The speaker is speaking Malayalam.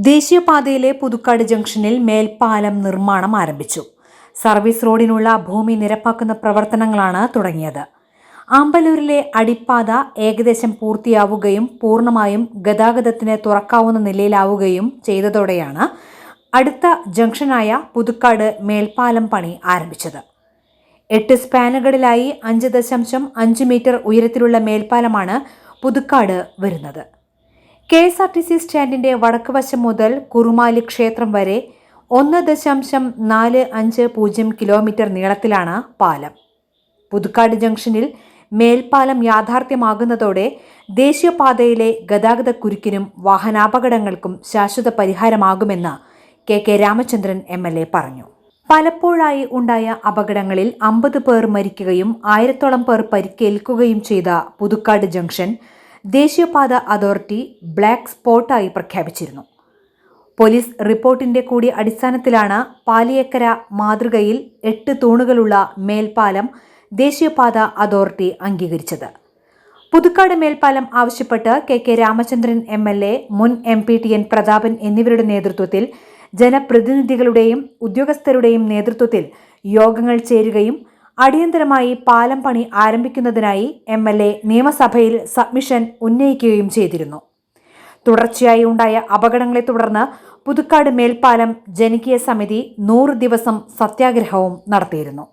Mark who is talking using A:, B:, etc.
A: ദേശീയപാതയിലെ പുതുക്കാട് ജംഗ്ഷനിൽ മേൽപ്പാലം നിർമ്മാണം ആരംഭിച്ചു. സർവീസ് റോഡിനുള്ള ഭൂമി നിരപ്പാക്കുന്ന പ്രവർത്തനങ്ങളാണ് തുടങ്ങിയത്. ആമ്പല്ലൂരിലെ അടിപ്പാത ഏകദേശം പൂർത്തിയാവുകയും പൂർണ്ണമായും ഗതാഗതത്തിന് തുറക്കാവുന്ന നിലയിലാവുകയും ചെയ്തതോടെയാണ് അടുത്ത ജംഗ്ഷനായ പുതുക്കാട് മേൽപ്പാലം പണി ആരംഭിച്ചത്. 8 സ്പാനുകളിലായി 5.5 മീറ്റർ ഉയരത്തിലുള്ള മേൽപ്പാലമാണ് പുതുക്കാട് വരുന്നത്. KSRTC സ്റ്റാൻഡിന്റെ വടക്കുവശം മുതൽ കുറുമാലി ക്ഷേത്രം വരെ 1.450 കിലോമീറ്റർ നീളത്തിലാണ് പാലം. പുതുക്കാട് ജംഗ്ഷനിൽ മേൽപ്പാലം യാഥാർത്ഥ്യമാകുന്നതോടെ ദേശീയപാതയിലെ ഗതാഗതക്കുരുക്കിനും വാഹനാപകടങ്ങൾക്കും ശാശ്വത പരിഹാരമാകുമെന്ന് KK രാമചന്ദ്രൻ MLA പറഞ്ഞു. പലപ്പോഴായി ഉണ്ടായ അപകടങ്ങളിൽ 50 പേർ മരിക്കുകയും 1000ഓളം പേർ പരിക്കേൽക്കുകയും ചെയ്ത പുതുക്കാട് ജംഗ്ഷൻ ദേശീയപാത അതോറിറ്റി ബ്ലാക്ക് സ്പോട്ടായി പ്രഖ്യാപിച്ചിരുന്നു. പോലീസ് റിപ്പോർട്ടിന്റെ കൂടി അടിസ്ഥാനത്തിലാണ് പാലിയേക്കര മാതൃകയിൽ 8 തൂണുകളുള്ള മേൽപ്പാലം ദേശീയപാത അതോറിറ്റി അംഗീകരിച്ചത്. പുതുക്കാട് മേൽപ്പാലം ആവശ്യപ്പെട്ട് KK രാമചന്ദ്രൻ MLA, മുൻ MP TN പ്രതാപൻ എന്നിവരുടെ നേതൃത്വത്തിൽ ജനപ്രതിനിധികളുടെയും ഉദ്യോഗസ്ഥരുടെയും നേതൃത്വത്തിൽ യോഗങ്ങൾ ചേരുകയും അടിയന്തരമായി പാലം പണി ആരംഭിക്കുന്നതിനായി MLA നിയമസഭയിൽ സബ്മിഷൻ ഉന്നയിക്കുകയും ചെയ്തിരുന്നു. തുടർച്ചയായി ഉണ്ടായ അപകടങ്ങളെ തുടർന്ന് പുതുക്കാട് മേൽപ്പാലം ജനകീയ സമിതി 100 ദിവസം സത്യാഗ്രഹവും നടത്തിയിരുന്നു.